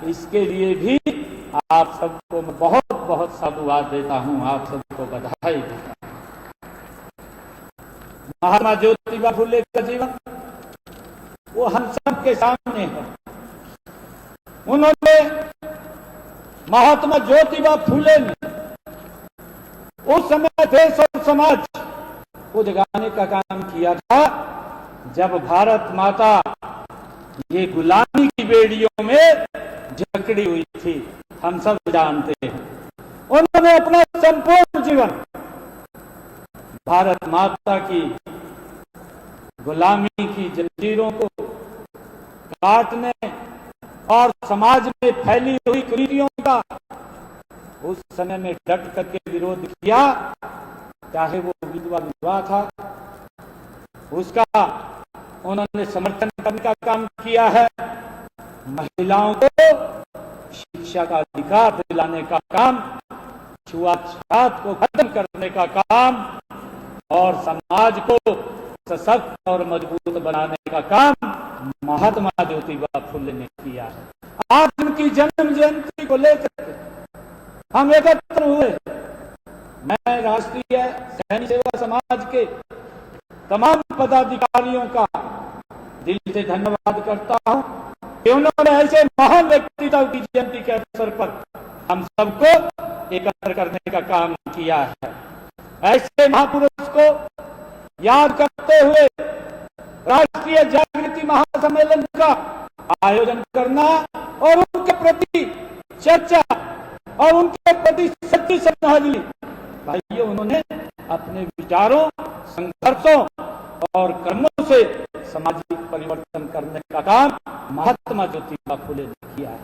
इसके लिए भी आप सबको मैं बहुत बहुत साधुवाद देता हूं, आप सबको बधाई देता हूं। महात्मा ज्योतिबा फुले का जीवन वो हम सब के सामने है। उन्होंने महात्मा ज्योतिबा फुले ने उस समय देश और समाज को जगाने का काम किया था जब भारत माता ये गुलामी की बेड़ियों में जकड़ी हुई थी, हम सब जानते हैं। उन्होंने अपना संपूर्ण जीवन भारत माता की गुलामी की जंजीरों को काटने और समाज में फैली हुई कुरीतियों का उस समय में डट करके विरोध किया। चाहे वो विधवा विवाह था, उसका उन्होंने समर्थन करने का काम किया है। महिलाओं को शिक्षा का अधिकार दिलाने का काम, छुआछूत को खत्म करने का काम और समाज को सशक्त और मजबूत बनाने का काम महात्मा ज्योतिबा फुले ने किया है। आज उनकी जन्म जयंती को लेकर हम एकत्र हुए। मैं राष्ट्रीय सैनिक सेवा समाज के तमाम पदाधिकारियों का दिल से धन्यवाद करता हूं कि उन्होंने ऐसे महान व्यक्तित्व की जयंती के अवसर पर हम सबको एकत्र करने का काम किया है। ऐसे महापुरुष को याद करते हुए राष्ट्रीय जागृति महासम्मेलन का आयोजन करना और उनके प्रति चर्चा और उनके प्रति सच्ची श्रद्धांजलि, भाइयों उन्होंने अपने विचारों, संघर्षों और कर्मों से सामाजिक परिवर्तन करने का काम महात्मा ज्योतिबा फुले ने किया है।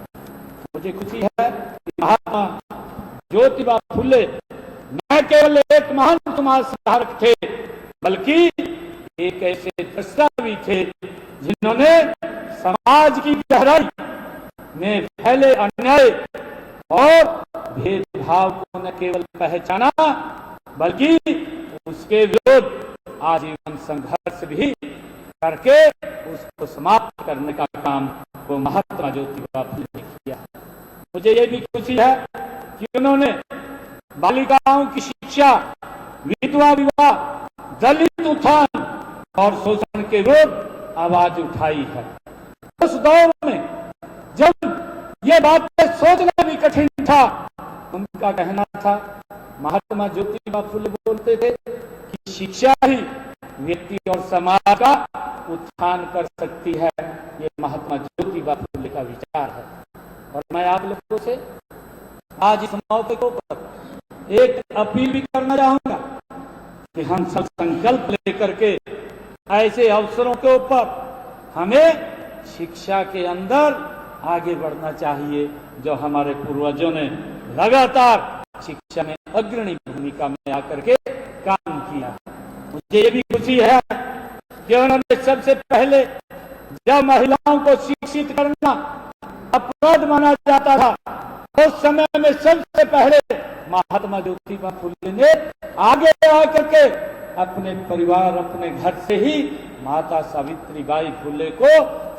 मुझे खुशी है कि महात्मा ज्योतिबा फुले न केवल एक महान समाज सुधारक थे, बल्कि एक ऐसे दृष्टा भी थे जिन्होंने समाज की गहराई में फैले अन्याय और भेदभाव को न केवल पहचाना बल्कि उसके विरुद्ध आजीवन संघर्ष भी करके उसको समाप्त करने का काम वो महात्मा ज्योतिबा फुले ने किया। मुझे ये भी खुशी है कि उन्होंने बालिकाओं की शिक्षा, विधवा विवाह, दलित उत्थान और शोषण के विरुद्ध आवाज उठाई है। उस दौर में जब ये बातें सोचना भी कठिन था, उनका कहना था, महात्मा ज्योतिबा फुले बोलते थे कि शिक्षा ही व्यक्ति और समाज का उत्थान कर सकती है। ये महात्मा ज्योतिबा फुले का विचार है। और मैं आप लोगों से आज इस मौके को एक अपील भी करना चाहूंगा कि हम सब संकल्प लेकर के ऐसे अवसरों के ऊपर हमें शिक्षा के अंदर आगे बढ़ना चाहिए, जो हमारे पूर्वजों ने लगातार शिक्षा में अग्रणी भूमिका में आकर के काम किया। मुझे ये भी खुशी है कि उन्होंने सबसे पहले जब महिलाओं को शिक्षित करना अपराध माना जाता था, उस समय में सबसे पहले महात्मा ज्योतिबा फुले ने आगे आकर के अपने परिवार, अपने घर से ही माता सावित्रीबाई फुले को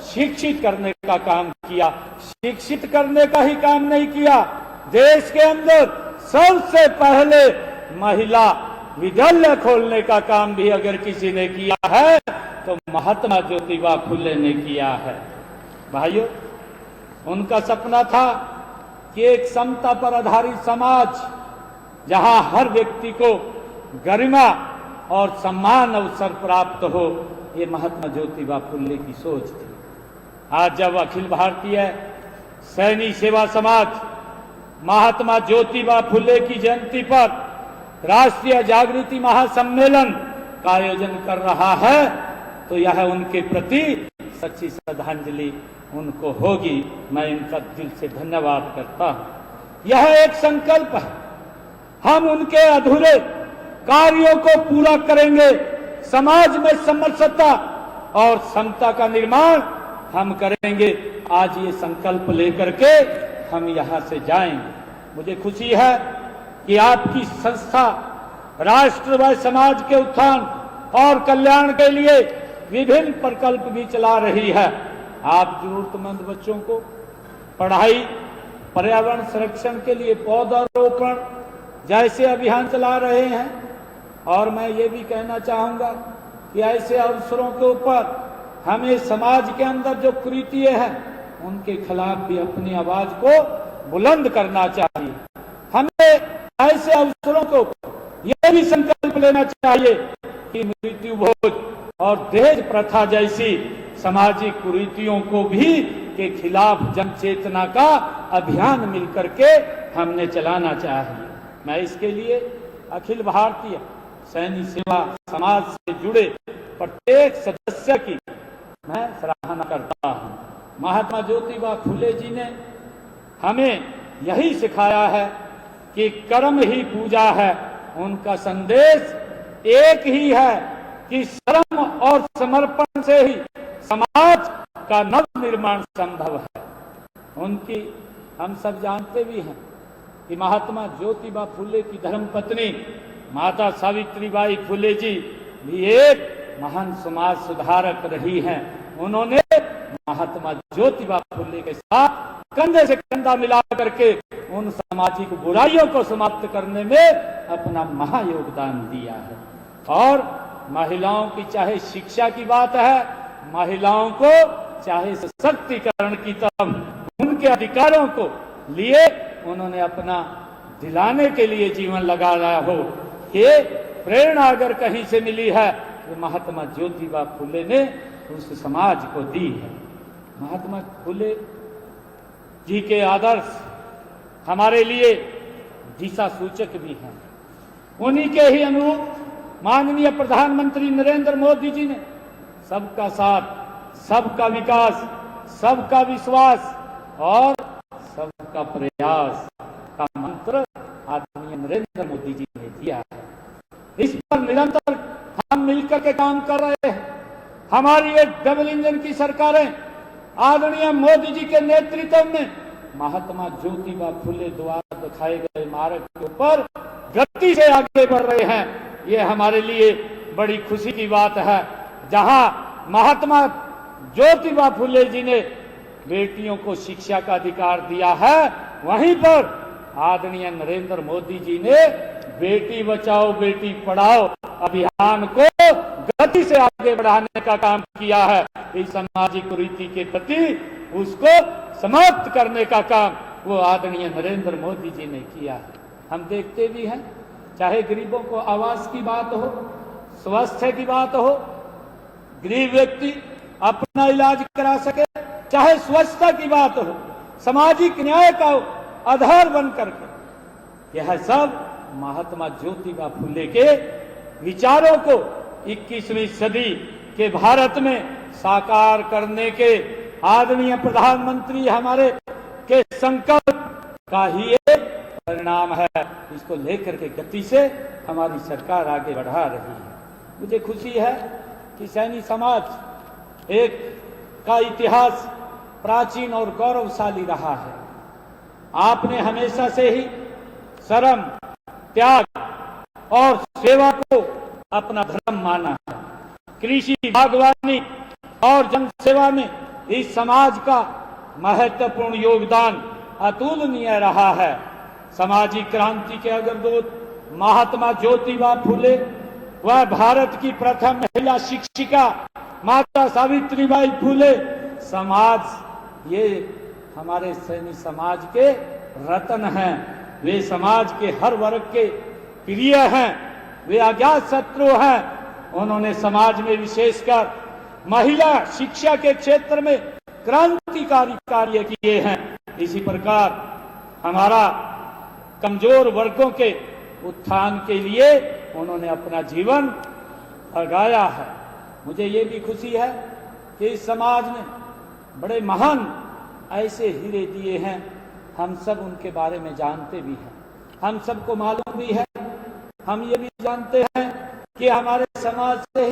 शिक्षित करने का काम किया। शिक्षित करने का ही काम नहीं किया, देश के अंदर सबसे पहले महिला विद्यालय खोलने का काम भी अगर किसी ने किया है तो महात्मा ज्योतिबा फुले ने किया है। भाइयों, उनका सपना था कि एक समता पर आधारित समाज, जहां हर व्यक्ति को गरिमा और सम्मान अवसर प्राप्त हो, ये महात्मा ज्योतिबा फुले की सोच थी। आज जब अखिल भारतीय सैनिक सेवा समाज महात्मा ज्योतिबा फुले की जयंती पर राष्ट्रीय जागृति महासम्मेलन का आयोजन कर रहा है, तो यह उनके प्रति सच्ची श्रद्धांजलि उनको होगी। मैं इनका दिल से धन्यवाद करता हूं। यह एक संकल्प है, हम उनके अधूरे कार्यों को पूरा करेंगे। समाज में समरसता और समता का निर्माण हम करेंगे। आज ये संकल्प लेकर के हम यहां से जाएंगे। मुझे खुशी है कि आपकी संस्था राष्ट्र व समाज के उत्थान और कल्याण के लिए विभिन्न प्रकल्प भी चला रही है। आप जरूरतमंद बच्चों को पढ़ाई, पर्यावरण संरक्षण के लिए पौधारोपण जैसे अभियान चला रहे हैं। और मैं ये भी कहना चाहूंगा कि ऐसे अवसरों के ऊपर हमें समाज के अंदर जो कुरीतियां हैं उनके खिलाफ भी अपनी आवाज को बुलंद करना चाहिए। हमें ऐसे अवसरों को यह भी संकल्प लेना चाहिए कि मृत्यु भोज और दहेज प्रथा जैसी सामाजिक कुरीतियों को भी के खिलाफ जन चेतना का अभियान मिलकर के हमने चलाना चाहिए। मैं इसके लिए अखिल भारतीय सैनिक सेवा समाज से जुड़े प्रत्येक सदस्य की मैं सराहना करता हूं। महात्मा ज्योतिबा फुले जी ने हमें यही सिखाया है कि कर्म ही पूजा है। उनका संदेश एक ही है कि श्रम और समर्पण से ही समाज का नव निर्माण संभव है। उनकी हम सब जानते भी हैं कि महात्मा ज्योतिबा फुले की धर्मपत्नी माता सावित्रीबाई फुले जी भी एक महान समाज सुधारक रही हैं। उन्होंने महात्मा ज्योतिबा फुले के साथ कंधे से कंधा मिला करके उन सामाजिक बुराइयों को समाप्त करने में अपना महायोगदान दिया है। और महिलाओं की चाहे शिक्षा की बात है, महिलाओं को चाहे सशक्तिकरण की तरफ उनके अधिकारों को लिए उन्होंने अपना दिलाने के लिए जीवन लगाया हो, ये प्रेरणा अगर कहीं से मिली है तो महात्मा ज्योतिबा फुले ने उस समाज को दी है। महात्मा फुले जी के आदर्श हमारे लिए दिशा सूचक भी हैं। उन्हीं के ही अनुरूप माननीय प्रधानमंत्री नरेंद्र मोदी जी ने सबका साथ, सबका विकास, सबका विश्वास और सबका प्रयास का मंत्र आदरणीय नरेंद्र मोदी जी ने दिया है। इस पर निरंतर हम मिलकर के काम कर रहे हैं। हमारी ये डबल इंजन की सरकारें आदरणीय मोदी जी के नेतृत्व में महात्मा ज्योतिबा फुले द्वारा दिखाए गए मार्ग के ऊपर गति से आगे बढ़ रहे हैं। ये हमारे लिए बड़ी खुशी की बात है। जहां महात्मा ज्योतिबा फुले जी ने बेटियों को शिक्षा का अधिकार दिया है, वहीं पर आदरणीय नरेंद्र मोदी जी ने बेटी बचाओ बेटी पढ़ाओ अभियान को गति से आगे बढ़ाने का काम किया है। इस सामाजिक कुरीति के प्रति उसको समाप्त करने का काम वो आदरणीय नरेंद्र मोदी जी ने किया है। हम देखते भी हैं, चाहे गरीबों को आवास की बात हो, स्वास्थ्य की बात हो, गरीब व्यक्ति अपना इलाज करा सके, चाहे स्वच्छता की बात हो, सामाजिक न्याय का आधार बन करके, यह सब महात्मा ज्योतिबा फुले के विचारों को 21वीं सदी के भारत में साकार करने के आदरणीय प्रधानमंत्री हमारे के संकल्प का ही एक परिणाम है। इसको लेकर के गति से हमारी सरकार आगे बढ़ा रही है। मुझे खुशी है कि सैनी समाज एक का इतिहास प्राचीन और गौरवशाली रहा है। आपने हमेशा से ही श्रम, त्याग और सेवा को अपना धर्म माना है। कृषि, बागवानी और जनसेवा में इस समाज का महत्वपूर्ण योगदान अतुलनीय रहा है। सामाजिक क्रांति के अग्रदूत महात्मा ज्योतिबा फुले वह भारत की प्रथम महिला शिक्षिका माता सावित्रीबाई फुले समाज, ये हमारे सैनिक समाज के रत्न हैं। वे समाज के हर वर्ग के प्रिय हैं, वे अज्ञात शत्रु हैं। उन्होंने समाज में विशेषकर महिला शिक्षा के क्षेत्र में क्रांतिकारी कार्य किए हैं। इसी प्रकार हमारा कमजोर वर्गों के उत्थान के लिए उन्होंने अपना जीवन लगाया है। मुझे ये भी खुशी है कि इस समाज ने बड़े महान ऐसे हीरे दिए हैं। हम सब उनके बारे में जानते भी हैं, हम सबको मालूम भी है। हम ये भी जानते हैं कि हमारे समाज से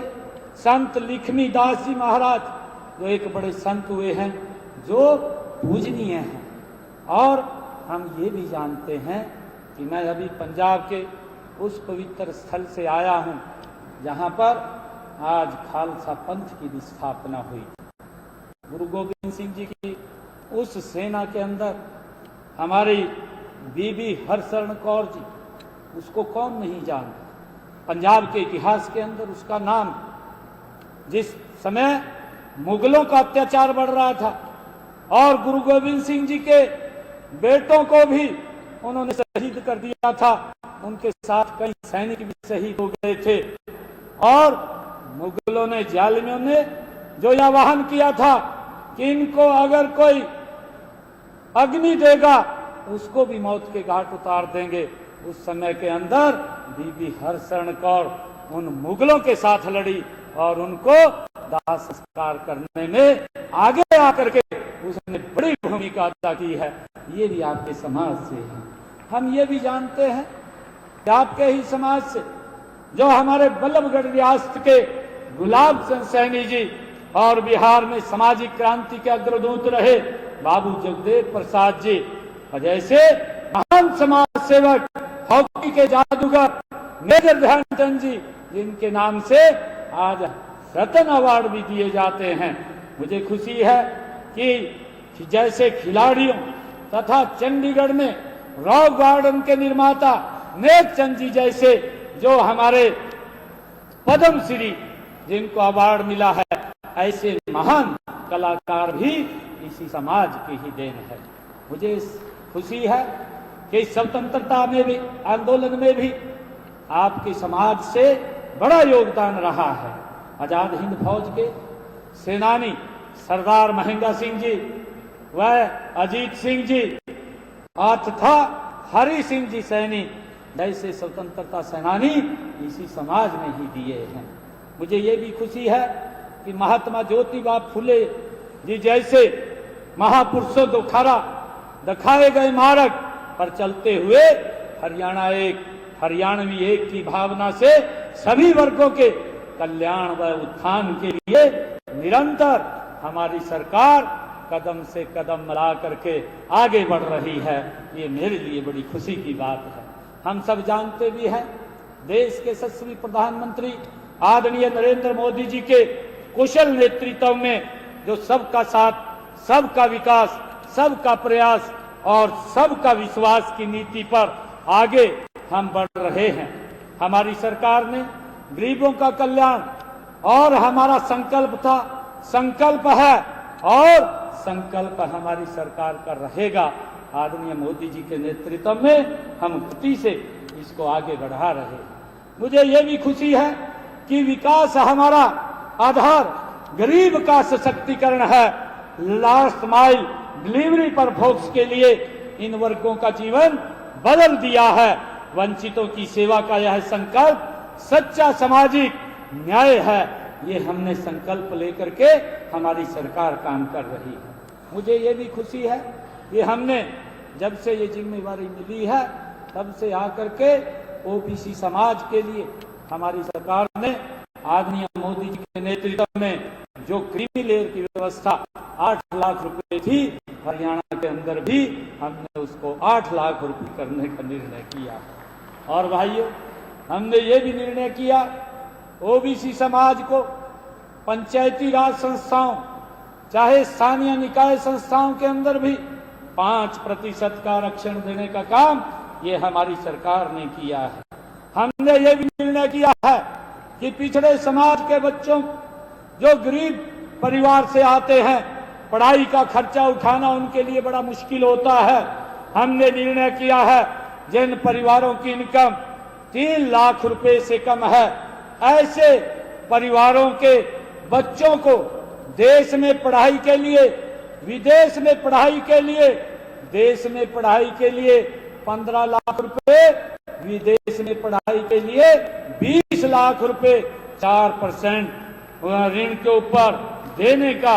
संत लक्ष्मी दास जी महाराज जो एक बड़े संत हुए हैं, जो पूजनीय हैं। और हम ये भी जानते हैं कि मैं अभी पंजाब के उस पवित्र स्थल से आया हूं जहां पर आज खालसा पंथ की भी स्थापना हुई। गुरु गोबिंद सिंह जी की उस सेना के अंदर हमारी बीबी हरशरण कौर जी, उसको कौन नहीं जानता। पंजाब के इतिहास के अंदर उसका नाम, जिस समय मुगलों का अत्याचार बढ़ रहा था और गुरु गोविंद सिंह जी के बेटों को भी उन्होंने शहीद कर दिया था, उनके साथ कई सैनिक भी शहीद हो गए थे। और मुगलों ने, जालिमों ने जो यह आह्वान किया था कि इनको अगर कोई अग्नि देगा उसको भी मौत के घाट उतार देंगे, उस समय के अंदर बीबी हरशरण कौर उन मुगलों के साथ लड़ी और उनको दाह संस्कार करने में आगे आकर के उसने बड़ी भूमिका अदा की है। ये भी आपके समाज से है। हम ये भी जानते हैं कि आपके ही समाज से जो हमारे बल्लभगढ़ रियासत के गुलाब चंद सैनी जी और बिहार में सामाजिक क्रांति के अग्रदूत रहे बाबू जगदेव प्रसाद जी, जैसे महान समाज सेवक, हॉकी के जादूगर मेजर ध्यानचंद जी, जिनके नाम से आज रत्न अवार्ड भी दिए जाते हैं। मुझे खुशी है कि जैसे खिलाड़ियों तथा चंडीगढ़ में रॉक गार्डन के निर्माता नेकचंद जी जैसे जो हमारे पद्मश्री जिनको अवार्ड मिला है, ऐसे महान कलाकार भी इसी समाज की ही देन है। मुझे खुशी है कि स्वतंत्रता में भी, आंदोलन में भी आपके समाज से बड़ा योगदान रहा है। आजाद हिंद फौज के सेनानी सरदार महेंद्र सिंह जी व अजीत सिंह जी तथा हरि सिंह जी सैनी जैसे स्वतंत्रता सेनानी इसी समाज में ही दिए हैं। मुझे ये भी खुशी है कि महात्मा ज्योतिबा फुले जी जैसे महापुरुषों द्वारा दिखाए गए मार्ग पर चलते हुए हरियाणवी एक की भावना से सभी वर्गों के कल्याण व उत्थान के लिए निरंतर हमारी सरकार कदम से कदम मिला करके आगे बढ़ रही है। ये मेरे लिए बड़ी खुशी की बात है। हम सब जानते भी हैं, देश के यशस्वी प्रधानमंत्री आदरणीय नरेंद्र मोदी जी के कुशल नेतृत्व में जो सबका साथ, सबका विकास, सबका प्रयास और सबका विश्वास की नीति पर आगे हम बढ़ रहे हैं। हमारी सरकार ने गरीबों का कल्याण और हमारा संकल्प था, संकल्प है और संकल्प हमारी सरकार का रहेगा। आदरणीय मोदी जी के नेतृत्व में हम गति से इसको आगे बढ़ा रहे हैं। मुझे ये भी खुशी है कि विकास हमारा आधार गरीब का सशक्तिकरण है। लास्ट माइल डिलीवरी पर फोकस के लिए इन वर्गों का जीवन बदल दिया है। वंचितों की सेवा का यह संकल्प सच्चा सामाजिक न्याय है। ये हमने संकल्प लेकर के हमारी सरकार काम कर रही है। मुझे ये भी खुशी है कि हमने जब से ये जिम्मेवारी मिली है तब से आकर के ओबीसी समाज के लिए हमारी सरकार ने आदरणीय मोदी जी के नेतृत्व में जो क्रीमी लेयर की व्यवस्था 8 लाख रुपए थी, हरियाणा के अंदर भी हमने उसको 8 लाख रुपए करने का निर्णय किया। और भाइयों, हमने ये भी निर्णय किया ओबीसी समाज को पंचायती राज संस्थाओं चाहे स्थानीय निकाय संस्थाओं के अंदर भी 5% का आरक्षण देने का काम ये हमारी सरकार ने किया है। हमने ये भी निर्णय किया है कि पिछड़े समाज के बच्चों जो गरीब परिवार से आते हैं, पढ़ाई का खर्चा उठाना उनके लिए बड़ा मुश्किल होता है। हमने निर्णय किया है जिन परिवारों की इनकम 3 लाख रुपए से कम है, ऐसे परिवारों के बच्चों को देश में पढ़ाई के लिए, विदेश में पढ़ाई के लिए, देश में पढ़ाई के लिए 15 लाख रुपए, विदेश में पढ़ाई के लिए 20 लाख रुपए 4% ऋण के ऊपर देने का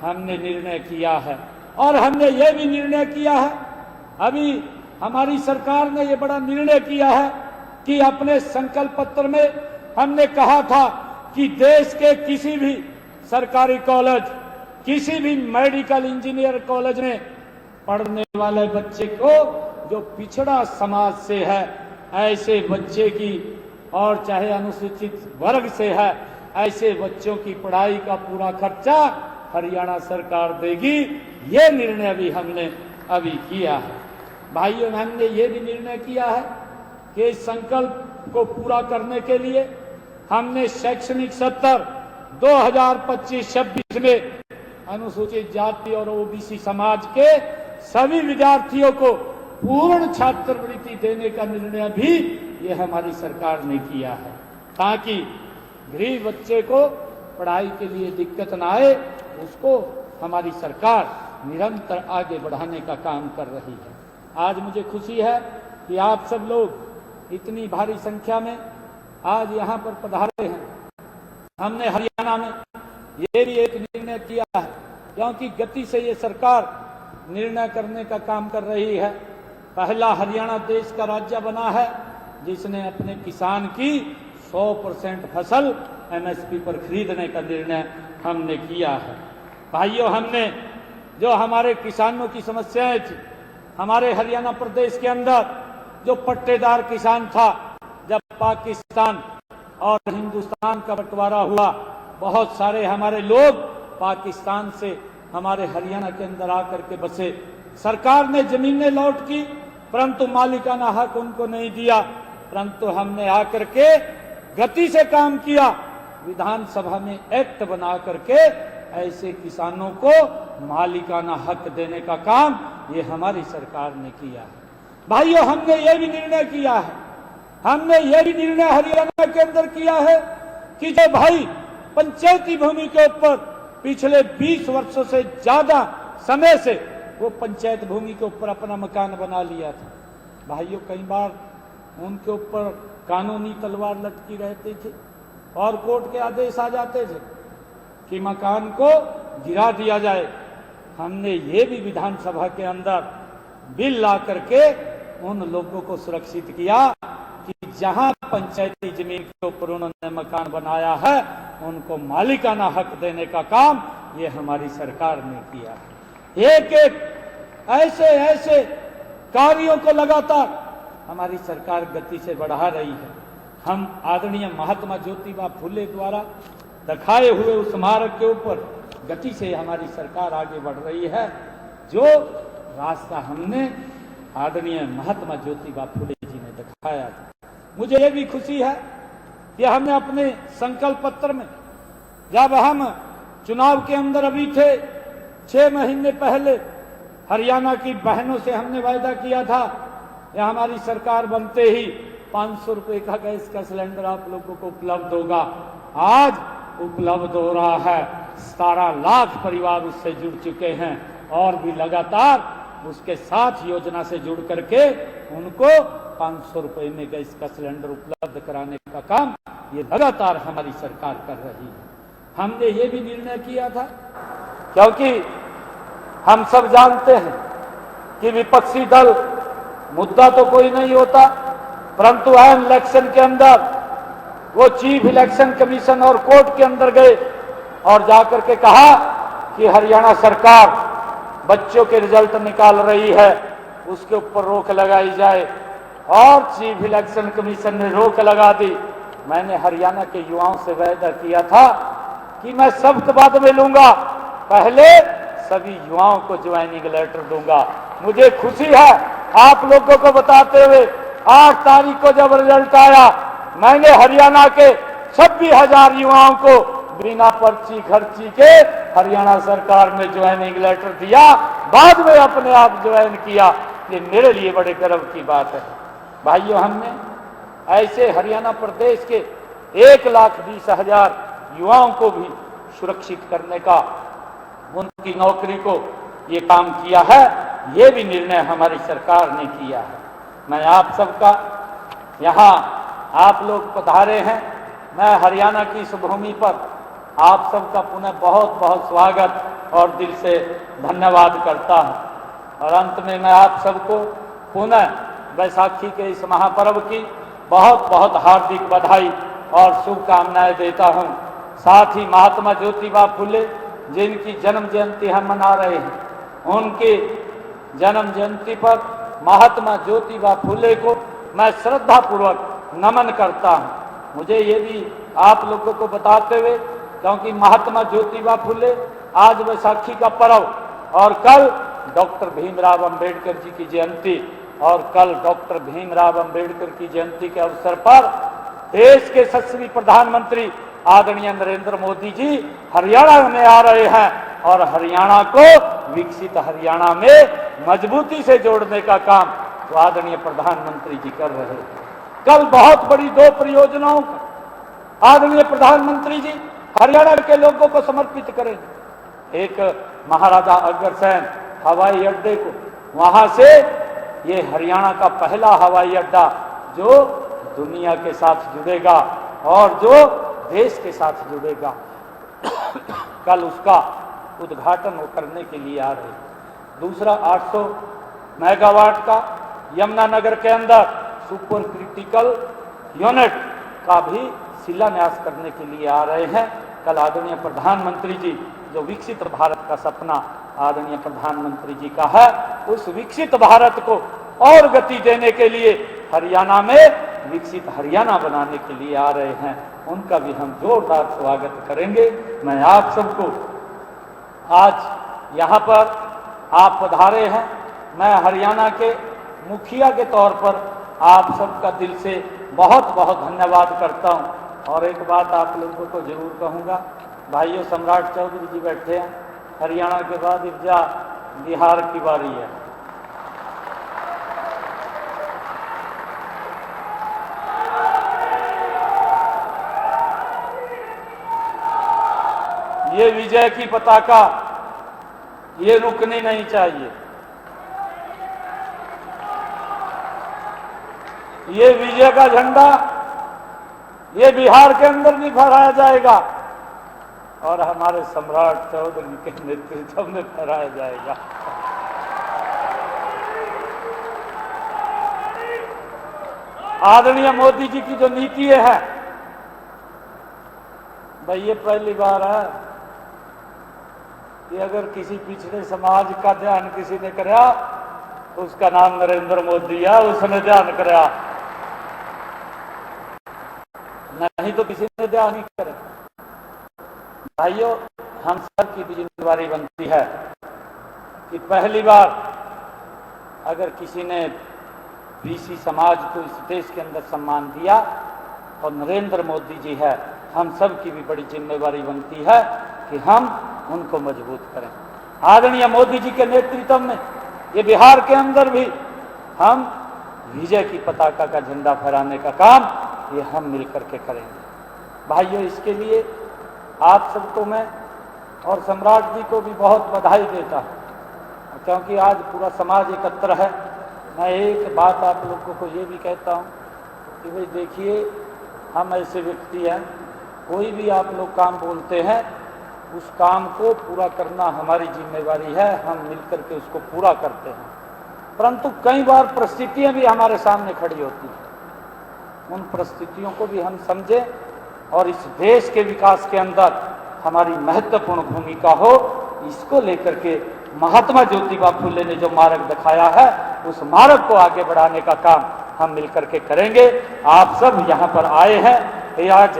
हमने निर्णय किया है। और हमने ये भी निर्णय किया है, अभी हमारी सरकार ने ये बड़ा निर्णय किया है कि अपने संकल्प पत्र में हमने कहा था कि देश के किसी भी सरकारी कॉलेज, किसी भी मेडिकल इंजीनियर कॉलेज में पढ़ने वाले बच्चे को जो पिछड़ा समाज से है, ऐसे बच्चे की, और चाहे अनुसूचित वर्ग से है, ऐसे बच्चों की पढ़ाई का पूरा खर्चा हरियाणा सरकार देगी। ये निर्णय भी हमने अभी किया है। भाइयों, हमने ये भी निर्णय किया है कि इस संकल्प को पूरा करने के लिए हमने शैक्षणिक सत्र 2025-26 में अनुसूचित जाति और ओबीसी समाज के सभी विद्यार्थियों को पूर्ण छात्रवृत्ति देने का निर्णय भी ये हमारी सरकार ने किया है, ताकि गरीब बच्चे को पढ़ाई के लिए दिक्कत ना आए। उसको हमारी सरकार निरंतर आगे बढ़ाने का काम कर रही है। आज मुझे खुशी है कि आप सब लोग इतनी भारी संख्या में आज यहाँ पर पधारे हैं। हमने हरियाणा में ये भी एक निर्णय किया है, क्योंकि गति से ये सरकार निर्णय करने का काम कर रही है। पहला हरियाणा देश का राज्य बना है जिसने अपने किसान की 100% फसल एमएसपी पर खरीदने का निर्णय हमने किया है। भाइयों, हमने जो हमारे किसानों की समस्याएं थी, हमारे हरियाणा प्रदेश के अंदर जो पट्टेदार किसान था, जब पाकिस्तान और हिंदुस्तान का बंटवारा हुआ, बहुत सारे हमारे लोग पाकिस्तान से हमारे हरियाणा के अंदर आकर के बसे। सरकार ने जमीनें लौट की, परंतु मालिकाना हक उनको नहीं दिया। परंतु हमने आकर के गति से काम किया, विधानसभा में एक्ट बना करके ऐसे किसानों को मालिकाना हक देने का काम ये हमारी सरकार ने किया है। भाइयों, हमने ये भी निर्णय किया है, हमने ये भी निर्णय हरियाणा के अंदर किया है कि जो भाई पंचायती भूमि के ऊपर पिछले 20 वर्षों से ज्यादा समय से वो पंचायत भूमि के ऊपर अपना मकान बना लिया था, भाइयों, कई बार उनके ऊपर कानूनी तलवार लटकी रहती थी और कोर्ट के आदेश आ जाते थे कि मकान को गिरा दिया जाए। हमने ये भी विधानसभा के अंदर बिल ला करके उन लोगों को सुरक्षित किया कि जहां पंचायती जमीन के ऊपर उन्होंने मकान बनाया है उनको मालिकाना हक देने का काम ये हमारी सरकार ने किया है। एक एक ऐसे ऐसे कार्यों को लगातार हमारी सरकार गति से बढ़ा रही है। हम आदरणीय महात्मा ज्योतिबा फुले द्वारा दिखाए हुए उस मार्ग के ऊपर गति से हमारी सरकार आगे बढ़ रही है, जो रास्ता हमने आदरणीय महात्मा ज्योतिबा फुले जी ने दिखाया था। मुझे ये भी खुशी है कि हमने अपने संकल्प पत्र में, जब हम चुनाव के अंदर अभी थे 6 महीने पहले, हरियाणा की बहनों से हमने वायदा किया था कि हमारी सरकार बनते ही 500 रुपए का गैस का सिलेंडर आप लोगों को उपलब्ध होगा। आज उपलब्ध हो रहा है, 17 लाख परिवार उससे जुड़ चुके हैं और भी लगातार उसके साथ योजना से जुड़ करके उनको 500 रुपए में गैस का सिलेंडर उपलब्ध कराने का काम ये लगातार हमारी सरकार कर रही है। हमने ये भी निर्णय किया था, क्योंकि हम सब जानते हैं कि विपक्षी दल मुद्दा तो कोई नहीं होता, परंतु आम इलेक्शन के अंदर वो चीफ इलेक्शन कमीशन और कोर्ट के अंदर गए और जाकर के कहा कि हरियाणा सरकार बच्चों के रिजल्ट निकाल रही है, उसके ऊपर रोक लगाई जाए, और चीफ इलेक्शन कमीशन ने रोक लगा दी। मैंने हरियाणा के युवाओं से वायदा किया था कि मैं सख्त बाद में लूंगा, पहले सभी युवाओं को ज्वाइनिंग लेटर दूंगा। मुझे खुशी है आप लोगों को बताते हुए 8 तारीख को जब रिजल्ट आया, मैंने हरियाणा के 26,000 युवाओं को बिना पर्ची खर्ची के हरियाणा सरकार में ज्वाइनिंग लेटर दिया, बाद में अपने आप ज्वाइन किया। ये मेरे लिए बड़े गर्व की बात है। भाइयों, हमने ऐसे हरियाणा प्रदेश के 1,20,000 युवाओं को भी सुरक्षित करने का, उनकी नौकरी को ये काम किया है। ये भी निर्णय हमारी सरकार ने किया है। मैं आप सबका, यहाँ आप लोग पधारे हैं, मैं हरियाणा की इस भूमि पर आप सबका पुनः बहुत बहुत स्वागत और दिल से धन्यवाद करता हूँ। और अंत में मैं आप सबको पुनः बैसाखी के इस महापर्व की बहुत बहुत हार्दिक बधाई और शुभकामनाएं देता हूँ। साथ ही महात्मा ज्योतिबा फुले जिनकी जन्म जयंती हम मना रहे हैं, उनके जन्म जयंती पर महात्मा ज्योतिबा फुले को मैं श्रद्धा पूर्वक नमन करता हूँ। मुझे ये भी आप लोगों को बताते हुए, क्योंकि महात्मा ज्योतिबा फुले आज बैसाखी का पर्व और कल डॉक्टर भीमराव अंबेडकर जी की जयंती, और कल डॉक्टर भीमराव अंबेडकर की जयंती के अवसर पर देश के यशस्वी प्रधानमंत्री आदरणीय नरेंद्र मोदी जी हरियाणा में आ रहे हैं और हरियाणा को विकसित हरियाणा में मजबूती से जोड़ने का काम तो आदरणीय प्रधानमंत्री जी कर रहे हैं। कल बहुत बड़ी 2 परियोजनाओं का आदरणीय प्रधानमंत्री जी हरियाणा के लोगों को समर्पित करेंगे। एक महाराजा अग्रसेन हवाई अड्डे को, वहां से ये हरियाणा का पहला हवाई अड्डा जो दुनिया के साथ जुड़ेगा और जो देश के साथ जुड़ेगा, कल उसका उद्घाटन करने के लिए आ रहे हैं। दूसरा 800 मेगावाट का यमुनानगर के अंदर सुपर क्रिटिकल यूनिट का भी शिलान्यास करने के लिए आ रहे हैं। कल आदरणीय प्रधानमंत्री जी जो विकसित भारत का सपना आदरणीय प्रधानमंत्री जी का है, उस विकसित भारत को और गति देने के लिए हरियाणा में विकसित हरियाणा बनाने के लिए आ रहे हैं। उनका भी हम जोरदार स्वागत करेंगे। मैं आप सबको आज यहाँ पर आप पधारे हैं, मैं हरियाणा के मुखिया के तौर पर आप सबका दिल से बहुत बहुत धन्यवाद करता हूँ। और एक बात आप लोगों को जरूर कहूँगा, भाइयों, सम्राट चौधरी जी बैठे हैं, हरियाणा के बाद इब्जा बिहार की बारी है। ये विजय की पताका ये रुकनी नहीं चाहिए। ये विजय का झंडा ये बिहार के अंदर भी फहराया जाएगा और हमारे सम्राट चौधरी के नेतृत्व में फहराया जाएगा। आदरणीय मोदी जी की जो नीति है भाई, ये पहली बार है कि अगर किसी पिछड़े समाज का ध्यान किसी ने कराया, उसका नाम नरेंद्र मोदी है, उसने ध्यान कराया, नहीं तो किसी ने ध्यान नहीं करे। भाइयों, हम सब की भी जिम्मेदारी बनती है कि पहली बार अगर किसी ने बीसी समाज को इस देश के अंदर सम्मान दिया और नरेंद्र मोदी जी है, हम सब की भी बड़ी जिम्मेदारी बनती है कि हम उनको मजबूत करें। आदरणीय मोदी जी के नेतृत्व में ये बिहार के अंदर भी हम विजय की पताका का झंडा फहराने का काम ये हम मिलकर के करेंगे। भाइयों, इसके लिए आप सबको मैं और सम्राट जी को भी बहुत बधाई देता हूँ, क्योंकि आज पूरा समाज एकत्र है। मैं एक बात आप लोगों को ये भी कहता हूँ कि भाई देखिए, हम ऐसे व्यक्ति हैं, कोई भी आप लोग काम बोलते हैं उस काम को पूरा करना हमारी जिम्मेवारी है, हम मिलकर के उसको पूरा करते हैं। परंतु कई बार परिस्थितियां भी हमारे सामने खड़ी होती हैं, उन परिस्थितियों को भी हम समझें और इस देश के विकास के अंदर हमारी महत्वपूर्ण भूमिका हो, इसको लेकर के महात्मा ज्योतिबा फुले ने जो मार्ग दिखाया है उस मार्ग को आगे बढ़ाने का काम हम मिलकर के करेंगे। आप सब यहाँ पर आए हैं, ये आज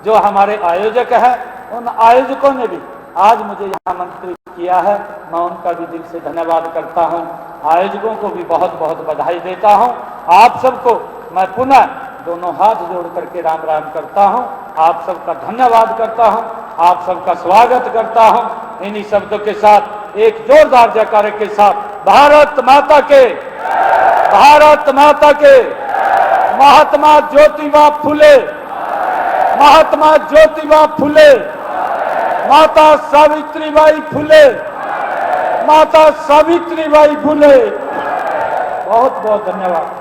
जो हमारे आयोजक हैं उन आयोजकों ने भी आज मुझे यहाँ आमंत्रित किया है, मैं उनका भी दिल से धन्यवाद करता हूँ। आयोजकों को भी बहुत बहुत बधाई देता हूँ। आप सबको मैं पुनः दोनों हाथ जोड़ करके राम राम करता हूँ, आप सबका धन्यवाद करता हूँ, आप सबका स्वागत करता हूँ। इन्हीं शब्दों के साथ एक जोरदार जयकारे के साथ भारत माता के, भारत माता के, महात्मा ज्योतिबा फुले, महात्मा ज्योतिबा फुले, माता सावित्रीबाई फुले, माता सावित्रीबाई फुले। बहुत बहुत धन्यवाद।